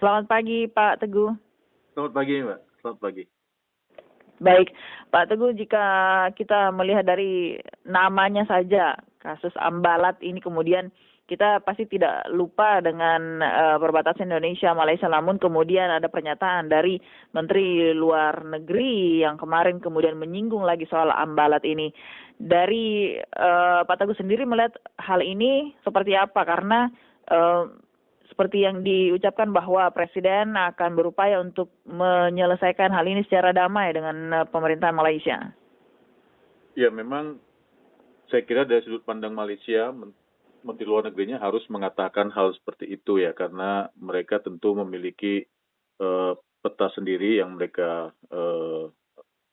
Selamat pagi, Pak Teguh. Selamat pagi, Mbak. Selamat pagi. Baik, Pak Teguh, jika kita melihat dari namanya saja, kasus Ambalat ini kemudian kita pasti tidak lupa dengan perbatasan Indonesia Malaysia, namun kemudian ada pernyataan dari Menteri Luar Negeri yang kemarin kemudian menyinggung lagi soal Ambalat ini. Dari Pak Teguh sendiri melihat hal ini seperti apa? Karena seperti yang diucapkan bahwa Presiden akan berupaya untuk menyelesaikan hal ini secara damai dengan pemerintahan Malaysia. Ya, memang saya kira dari sudut pandang Malaysia, Menteri Luar Negerinya harus mengatakan hal seperti itu ya, karena mereka tentu memiliki peta sendiri yang mereka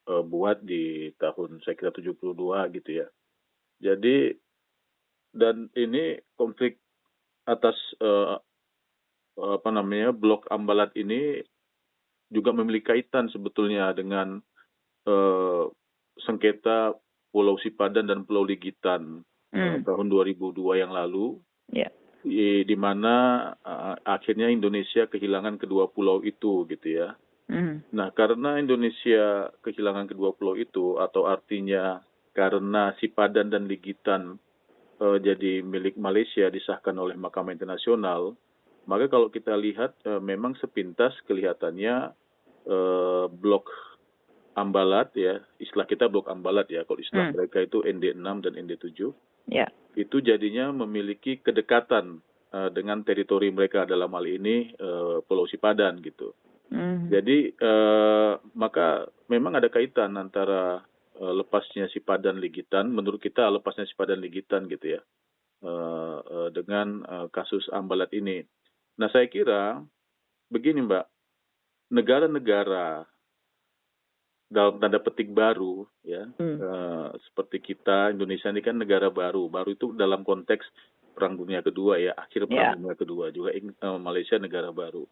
buat di tahun saya kira 72 gitu ya. Jadi, dan ini konflik atas blok Ambalat ini juga memiliki kaitan sebetulnya dengan sengketa Pulau Sipadan dan Pulau Ligitan tahun 2002 yang lalu, di mana akhirnya Indonesia kehilangan kedua pulau itu gitu ya. Nah, karena Indonesia kehilangan kedua pulau itu, atau artinya karena Sipadan dan Ligitan jadi milik Malaysia disahkan oleh Mahkamah Internasional, maka kalau kita lihat memang sepintas kelihatannya blok Ambalat ya, istilah kita blok Ambalat ya, kalau istilah mereka itu ND6 dan ND7, itu jadinya memiliki kedekatan dengan teritori mereka, dalam hal ini Pulau Sipadan gitu. Jadi maka memang ada kaitan antara lepasnya Sipadan Ligitan, menurut kita lepasnya Sipadan Ligitan gitu ya, dengan kasus Ambalat ini. Nah, saya kira begini, Mbak, negara-negara dalam tanda petik baru ya, seperti kita, Indonesia ini kan negara baru itu dalam konteks Perang Dunia Kedua ya, akhir Perang Dunia Kedua, juga Malaysia negara baru.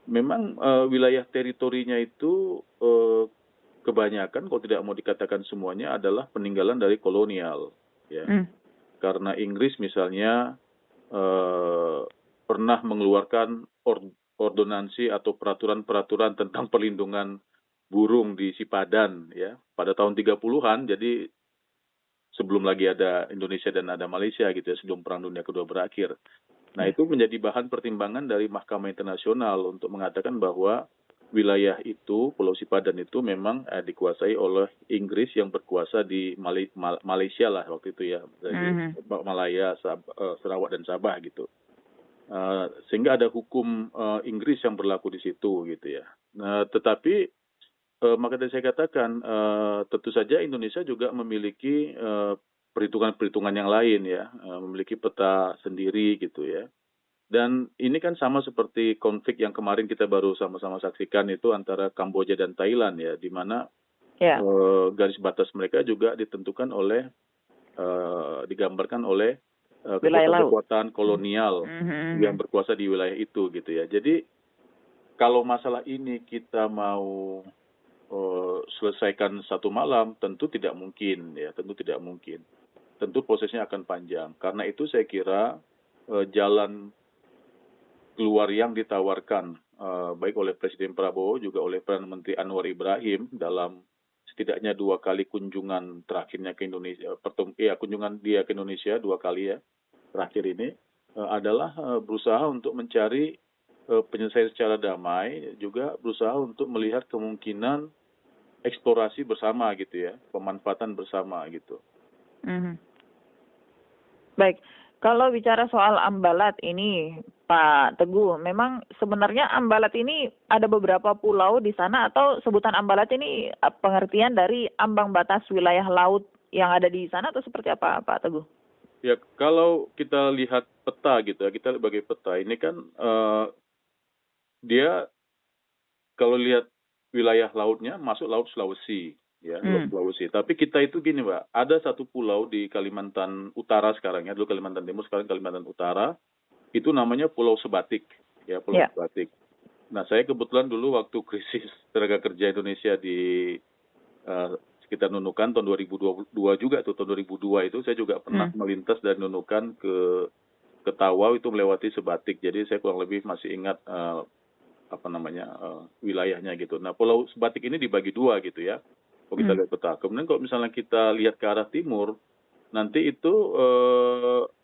Memang wilayah teritorinya itu kebanyakan, kalau tidak mau dikatakan semuanya, adalah peninggalan dari kolonial ya. Karena Inggris misalnya pernah mengeluarkan ordonansi atau peraturan-peraturan tentang perlindungan burung di Sipadan ya pada tahun 30-an, jadi sebelum lagi ada Indonesia dan ada Malaysia gitu ya, sebelum Perang Dunia Kedua berakhir. Nah, itu menjadi bahan pertimbangan dari Mahkamah Internasional untuk mengatakan bahwa wilayah itu, Pulau Sipadan itu memang dikuasai oleh Inggris yang berkuasa di Malaysia lah waktu itu ya, dari Malaya, Sarawak dan Sabah gitu. Sehingga ada hukum Inggris yang berlaku di situ gitu ya. Tetapi maka dari saya katakan tentu saja Indonesia juga memiliki perhitungan-perhitungan yang lain ya, memiliki peta sendiri gitu ya. Dan ini kan sama seperti konflik yang kemarin kita baru sama-sama saksikan itu antara Kamboja dan Thailand ya, di mana garis batas mereka juga ditentukan oleh, digambarkan oleh kekuatan kolonial yang berkuasa di wilayah itu gitu ya. Jadi kalau masalah ini kita mau selesaikan satu malam, tentu tidak mungkin ya, tentu prosesnya akan panjang. Karena itu saya kira jalan keluar yang ditawarkan baik oleh Presiden Prabowo juga oleh Perdana Menteri Anwar Ibrahim dalam setidaknya 2 kali kunjungan terakhirnya ke Indonesia, kunjungan dia ke Indonesia 2 kali ya terakhir ini, adalah berusaha untuk mencari penyelesaian secara damai, juga berusaha untuk melihat kemungkinan eksplorasi bersama gitu ya, pemanfaatan bersama gitu. Baik, kalau bicara soal Ambalat ini, Pak Teguh, memang sebenarnya Ambalat ini ada beberapa pulau di sana, atau sebutan Ambalat ini pengertian dari ambang batas wilayah laut yang ada di sana, atau seperti apa, Pak Teguh? Ya, kalau kita lihat peta gitu ya, kita sebagai peta ini kan dia kalau lihat wilayah lautnya masuk Laut Sulawesi ya, Laut Sulawesi. Tapi kita itu gini, Mbak, ada satu pulau di Kalimantan Utara sekarang ya, dulu Kalimantan Timur, sekarang Kalimantan Utara, itu namanya Pulau Sebatik ya, Pulau Sebatik. Nah, saya kebetulan dulu waktu krisis tenaga kerja Indonesia di sekitar Nunukan tahun 2022 juga tuh, tahun 2002 itu saya juga pernah melintas dari Nunukan ke ke Tawau itu melewati Sebatik. Jadi saya kurang lebih masih ingat wilayahnya gitu. Nah, Pulau Sebatik ini dibagi dua gitu ya. Kalau kita lihat peta. Kemudian kalau misalnya kita lihat ke arah timur, nanti itu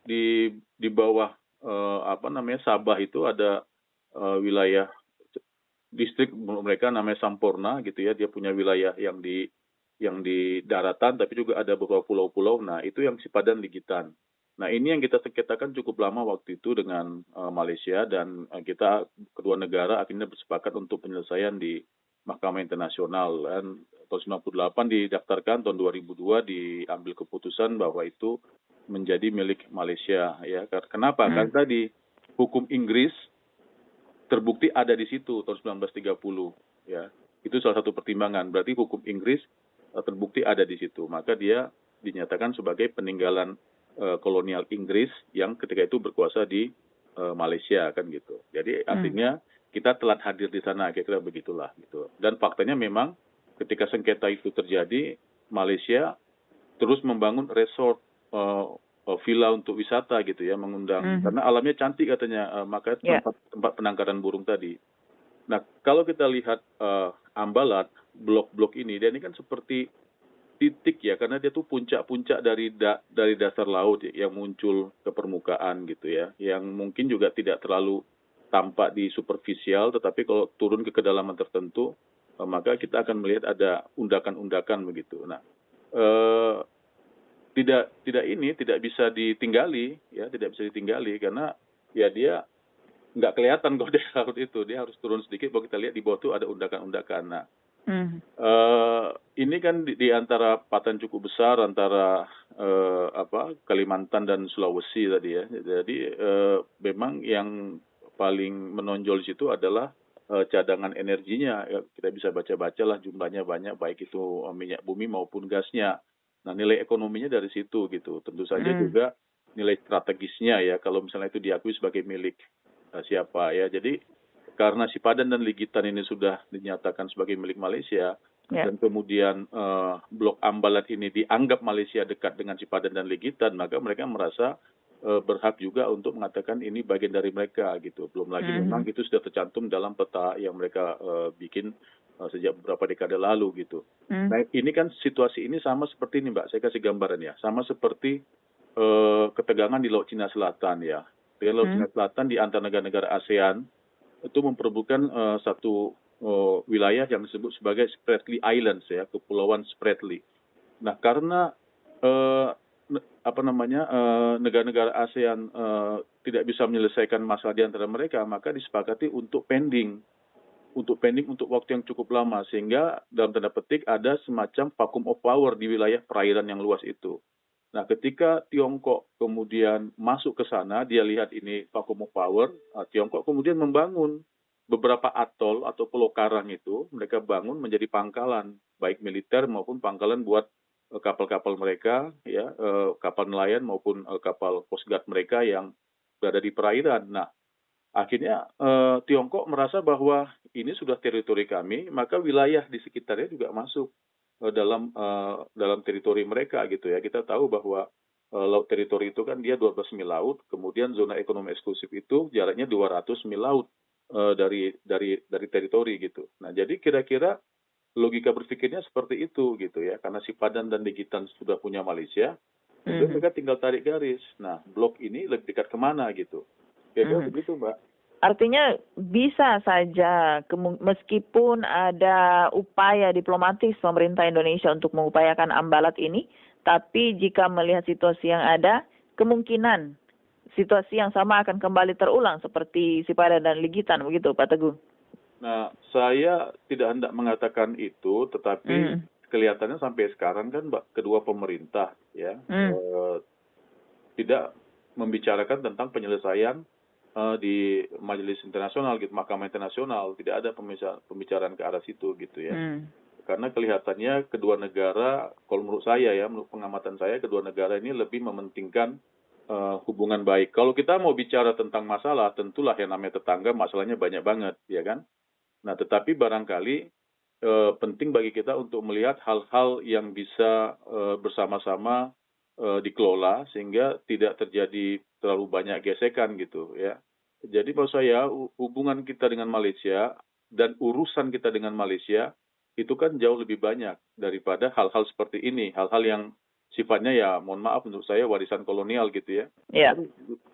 di bawah Sabah itu ada wilayah distrik mereka namanya Sampurna gitu ya. Dia punya wilayah yang di daratan, tapi juga ada beberapa pulau-pulau. Nah, itu yang Sipadan Ligitan. Nah, ini yang kita sengketakan cukup lama waktu itu dengan Malaysia, dan kita kedua negara akhirnya bersepakat untuk penyelesaian di Mahkamah Internasional. Dan tahun 98 didaftarkan, tahun 2002 diambil keputusan bahwa itu menjadi milik Malaysia. Ya, kenapa? Karena tadi hukum Inggris terbukti ada di situ tahun 1930. Ya, itu salah satu pertimbangan. Berarti hukum Inggris terbukti ada di situ, maka dia dinyatakan sebagai peninggalan kolonial Inggris yang ketika itu berkuasa di Malaysia kan gitu. Jadi artinya kita telat hadir di sana, kira-kira begitulah gitu. Dan faktanya memang ketika sengketa itu terjadi, Malaysia terus membangun resort villa untuk wisata gitu ya, mengundang karena alamnya cantik katanya, maka tempat penangkaran burung tadi. Nah, kalau kita lihat Ambalat, blok-blok ini, dia ini kan seperti titik ya, karena dia tuh puncak-puncak dari dasar laut ya, yang muncul ke permukaan gitu ya, yang mungkin juga tidak terlalu tampak di superficial, tetapi kalau turun ke kedalaman tertentu, maka kita akan melihat ada undakan-undakan begitu. Nah, tidak bisa ditinggali ya, tidak bisa ditinggali karena ya dia nggak kelihatan kalau di laut itu, dia harus turun sedikit baru kita lihat di bawah itu ada undakan-undakan. Nah, ini kan di antara patan cukup besar antara Kalimantan dan Sulawesi tadi ya. Jadi memang yang paling menonjol di situ adalah cadangan energinya. Ya, kita bisa baca-baca lah, jumlahnya banyak, baik itu minyak bumi maupun gasnya. Nah, nilai ekonominya dari situ gitu. Tentu saja juga nilai strategisnya ya, kalau misalnya itu diakui sebagai milik siapa ya. Jadi karena Sipadan dan Ligitan ini sudah dinyatakan sebagai milik Malaysia, dan kemudian blok Ambalat ini dianggap Malaysia dekat dengan Sipadan dan Ligitan, maka mereka merasa berhak juga untuk mengatakan ini bagian dari mereka gitu. Belum lagi memang itu sudah tercantum dalam peta yang mereka bikin sejak beberapa dekade lalu gitu. Nah, ini kan situasi ini sama seperti ini Mbak, saya kasih gambaran ya, sama seperti ketegangan di Laut Cina Selatan ya. Di Laut Cina Selatan di antara negara-negara ASEAN itu memperebutkan satu wilayah yang disebut sebagai Spratly Islands ya, Kepulauan Spratly. Nah, karena negara-negara ASEAN tidak bisa menyelesaikan masalah di antara mereka, maka disepakati untuk pending untuk waktu yang cukup lama, sehingga dalam tanda petik ada semacam vacuum of power di wilayah perairan yang luas itu. Nah, ketika Tiongkok kemudian masuk ke sana, dia lihat ini vacuum of power, Tiongkok kemudian membangun beberapa atol atau pulau karang itu, mereka bangun menjadi pangkalan, baik militer maupun pangkalan buat kapal-kapal mereka, ya, kapal nelayan maupun kapal Coast Guard mereka yang berada di perairan. Nah, akhirnya Tiongkok merasa bahwa ini sudah teritori kami, maka wilayah di sekitarnya juga masuk dalam teritori mereka gitu ya. Kita tahu bahwa laut teritori itu kan dia 12 mil laut, kemudian zona ekonomi eksklusif itu jaraknya 200 mil laut dari teritori gitu. Nah, jadi kira-kira logika berpikirnya seperti itu gitu ya, karena Sipadan dan Ligitan sudah punya Malaysia, kemudian mereka tinggal tarik garis. Nah, blok ini lebih dekat kemana gitu. Kira-kira begitu, Mbak. Artinya bisa saja meskipun ada upaya diplomatis pemerintah Indonesia untuk mengupayakan Ambalat ini, tapi jika melihat situasi yang ada, kemungkinan situasi yang sama akan kembali terulang seperti Sipadan dan Ligitan, begitu Pak Teguh? Nah, saya tidak hendak mengatakan itu, tetapi kelihatannya sampai sekarang kan kedua pemerintah ya tidak membicarakan tentang penyelesaian di Majelis Internasional gitu, Mahkamah Internasional, tidak ada pembicaraan ke arah situ gitu ya. Karena kelihatannya kedua negara, kalau menurut saya ya, menurut pengamatan saya, kedua negara ini lebih mementingkan hubungan baik. Kalau kita mau bicara tentang masalah, tentulah yang namanya tetangga masalahnya banyak banget, ya kan? Nah, tetapi barangkali penting bagi kita untuk melihat hal-hal yang bisa bersama-sama dikelola sehingga tidak terjadi terlalu banyak gesekan gitu ya. Jadi menurut saya hubungan kita dengan Malaysia dan urusan kita dengan Malaysia itu kan jauh lebih banyak daripada hal-hal seperti ini, hal-hal yang sifatnya ya mohon maaf menurut saya warisan kolonial gitu ya. Ya.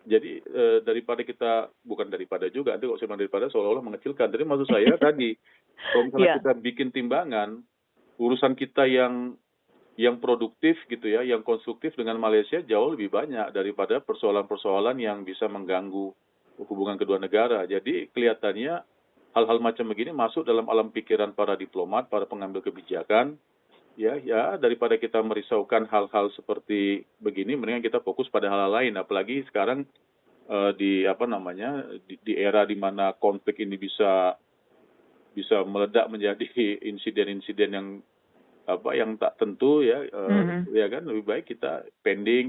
Jadi daripada kita, bukan daripada juga, nanti kalau saya bilang daripada seolah-olah mengecilkan. Jadi maksud saya tadi, kalau misalnya Ya. kita bikin timbangan, urusan kita yang produktif gitu ya, yang konstruktif dengan Malaysia jauh lebih banyak daripada persoalan-persoalan yang bisa mengganggu hubungan kedua negara. Jadi kelihatannya hal-hal macam begini masuk dalam alam pikiran para diplomat, para pengambil kebijakan. Ya daripada kita merisaukan hal-hal seperti begini, mendingan kita fokus pada hal-hal lain. Apalagi sekarang di era di mana konflik ini bisa meledak menjadi insiden-insiden yang tak tentu ya, ya kan, lebih baik kita pending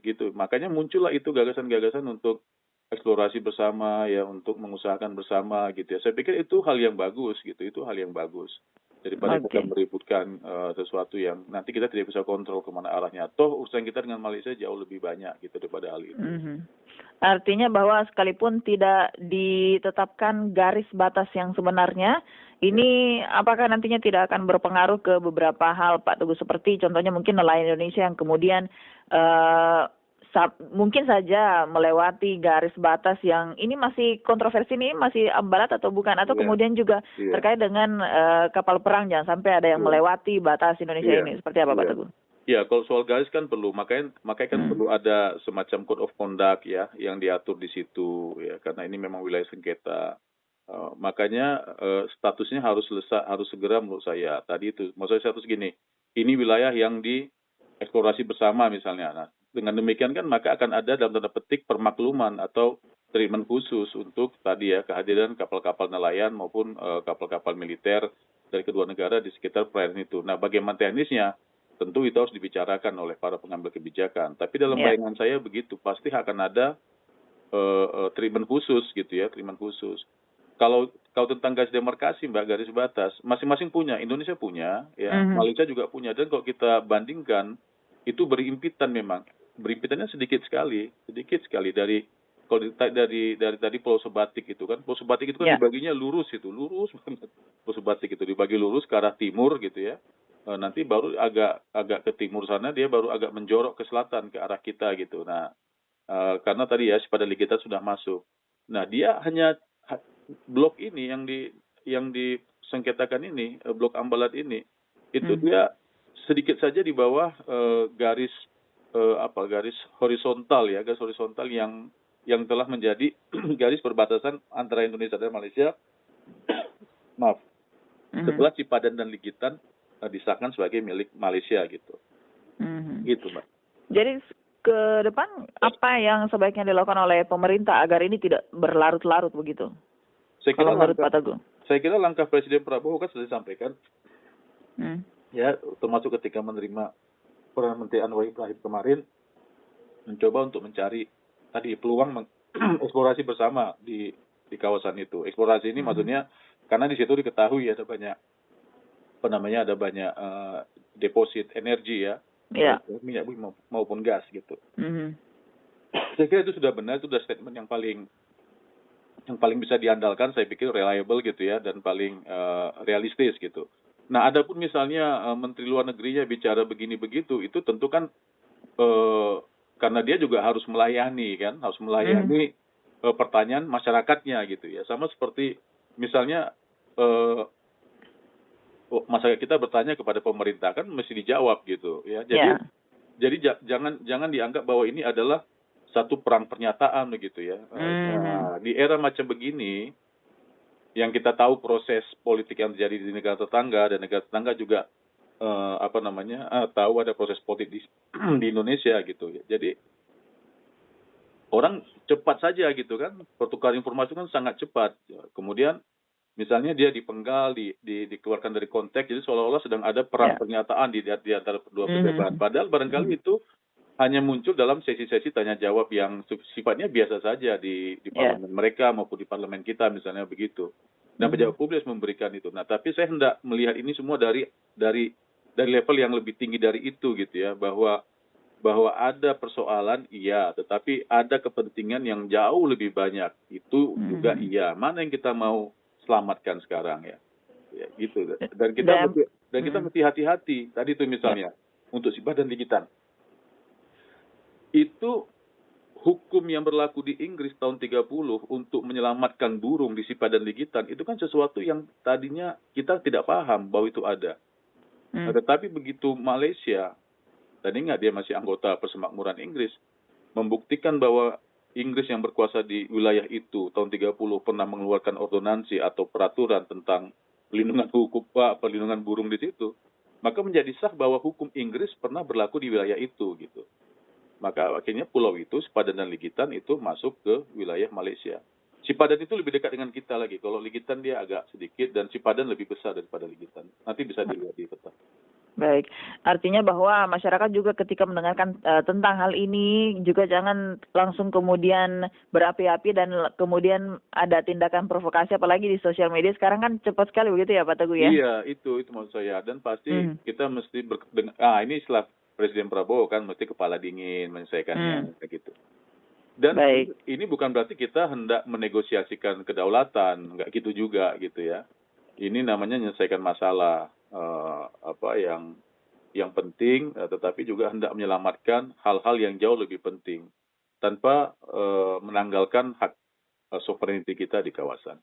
gitu. Makanya muncullah itu gagasan-gagasan untuk eksplorasi bersama ya, untuk mengusahakan bersama gitu ya. Saya pikir itu hal yang bagus gitu, itu hal yang bagus daripada kita meributkan sesuatu yang nanti kita tidak bisa kontrol kemana arahnya. Toh urusan kita dengan Malaysia jauh lebih banyak gitu daripada hal itu. Artinya bahwa sekalipun tidak ditetapkan garis batas yang sebenarnya, ini apakah nantinya tidak akan berpengaruh ke beberapa hal, Pak Teguh, seperti contohnya mungkin nelayan Indonesia yang kemudian mungkin saja melewati garis batas yang ini masih kontroversi, ini masih ambalat atau bukan, atau kemudian juga terkait dengan kapal perang, jangan sampai ada yang melewati batas Indonesia ini, seperti apa Pak Teguh? Ya, kalau soal garis kan perlu, makanya kan perlu ada semacam code of conduct ya yang diatur di situ ya, karena ini memang wilayah sengketa. Makanya statusnya harus segera menurut saya. Tadi itu, maksud saya status gini, ini wilayah yang dieksplorasi bersama misalnya. Nah, dengan demikian kan maka akan ada dalam tanda petik permakluman atau treatment khusus untuk tadi ya kehadiran kapal-kapal nelayan maupun kapal-kapal militer dari kedua negara di sekitar perairan itu. Nah, bagaimana teknisnya? Tentu itu harus dibicarakan oleh para pengambil kebijakan. Tapi dalam bayangan saya begitu, pasti akan ada treatment khusus gitu ya, treatment khusus. Kalau tentang garis demarkasi, Mbak, garis batas, masing-masing punya, Indonesia punya, ya, Malaysia juga punya. Dan kalau kita bandingkan, itu berimpitan memang. Berimpitannya sedikit sekali dari tadi Pulau Sebatik itu kan. Pulau Sebatik itu kan dibaginya lurus banget. Pulau Sebatik itu dibagi lurus ke arah timur gitu ya. Nanti baru agak ke timur sana, dia baru agak menjorok ke selatan ke arah kita gitu. Nah, karena tadi ya sifat kita sudah masuk. Nah, dia hanya blok ini yang disengketakan ini, blok Ambalat ini, itu dia sedikit saja di bawah garis horizontal ya, garis horizontal yang telah menjadi garis perbatasan antara Indonesia dan Malaysia. Maaf. Setelah Cipadan dan Ligitan disahkan sebagai milik Malaysia gitu. Gitu, Mbak. Jadi ke depan apa yang sebaiknya dilakukan oleh pemerintah agar ini tidak berlarut-larut begitu? Saya kira langkah Presiden Prabowo kan sudah disampaikan, ya, termasuk ketika menerima Perdana Menteri Anwar Ibrahim kemarin, mencoba untuk mencari tadi peluang eksplorasi bersama di kawasan itu. Eksplorasi ini maksudnya karena di situ diketahui ada banyak deposit energi ya, minyak bumi maupun gas gitu. Saya kira itu sudah benar, itu sudah statement yang paling bisa diandalkan, saya pikir reliable gitu ya, dan paling realistis gitu. Nah, adapun misalnya Menteri Luar Negerinya bicara begini begitu, itu tentu kan karena dia juga harus melayani pertanyaan masyarakatnya gitu ya. Sama seperti misalnya masyarakat kita bertanya kepada pemerintah kan mesti dijawab gitu ya. Jadi jangan dianggap bahwa ini adalah satu perang pernyataan begitu ya. Nah, di era macam begini, yang kita tahu proses politik yang terjadi di negara tetangga, dan negara tetangga juga tahu ada proses politik di Indonesia gitu ya. Jadi orang cepat saja gitu kan, pertukaran informasi kan sangat cepat. Kemudian misalnya dia dipenggal, dikeluarkan dari konteks, jadi seolah-olah sedang ada perang pernyataan di antara kedua pejabat. Padahal barangkali itu hanya muncul dalam sesi-sesi tanya jawab yang sifatnya biasa saja di parlemen mereka maupun di parlemen kita misalnya begitu. Dan pejabat publik memberikan itu. Nah, tapi saya hendak melihat ini semua dari level yang lebih tinggi dari itu gitu ya, bahwa bahwa ada persoalan, iya, tetapi ada kepentingan yang jauh lebih banyak, itu juga iya. Mana yang kita mau selamatkan sekarang ya? Ya gitu. Dan kita mesti hati-hati. Tadi itu misalnya untuk sifat dan ligitan. Itu hukum yang berlaku di Inggris tahun 30 untuk menyelamatkan burung di sifat dan ligitan, itu kan sesuatu yang tadinya kita tidak paham bahwa itu ada. Nah, tetapi begitu Malaysia, dan ingat dia masih anggota Persemakmuran Inggris, membuktikan bahwa Inggris yang berkuasa di wilayah itu tahun 30 pernah mengeluarkan ordonansi atau peraturan tentang perlindungan burung di situ, maka menjadi sah bahwa hukum Inggris pernah berlaku di wilayah itu gitu. Maka akhirnya pulau itu, Sipadan dan Ligitan itu masuk ke wilayah Malaysia. Sipadan itu lebih dekat dengan kita lagi. Kalau Ligitan dia agak sedikit dan Sipadan lebih besar daripada Ligitan. Nanti bisa dilihat di peta. Baik, artinya bahwa masyarakat juga ketika mendengarkan tentang hal ini juga jangan langsung kemudian berapi-api dan kemudian ada tindakan provokasi, apalagi di sosial media sekarang kan cepat sekali begitu ya Pak Teguh ya? Iya, itu maksud saya. Dan pasti kita mesti ini istilah Presiden Prabowo kan, mesti kepala dingin menyelesaikannya kayak gitu. Dan ini bukan berarti kita hendak menegosiasikan kedaulatan, nggak gitu juga gitu ya. Ini namanya menyelesaikan masalah yang penting, tetapi juga hendak menyelamatkan hal-hal yang jauh lebih penting tanpa menanggalkan hak sovereignty kita di kawasan.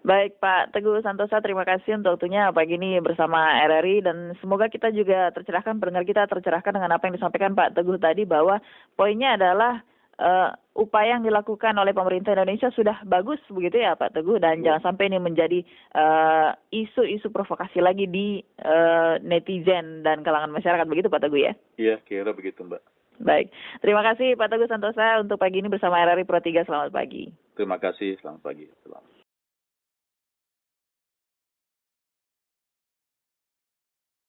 Baik Pak Teguh Santosa, terima kasih untuk waktunya pagi ini bersama RRI, dan semoga kita juga tercerahkan, pendengar kita tercerahkan dengan apa yang disampaikan Pak Teguh tadi, bahwa poinnya adalah upaya yang dilakukan oleh pemerintah Indonesia sudah bagus begitu ya Pak Teguh, dan jangan sampai ini menjadi isu-isu provokasi lagi di netizen dan kalangan masyarakat, begitu Pak Teguh ya? Iya, kira begitu Mbak. Baik, terima kasih Pak Teguh Santosa untuk pagi ini bersama RRI Pro 3, selamat pagi. Terima kasih, selamat pagi. Selamat.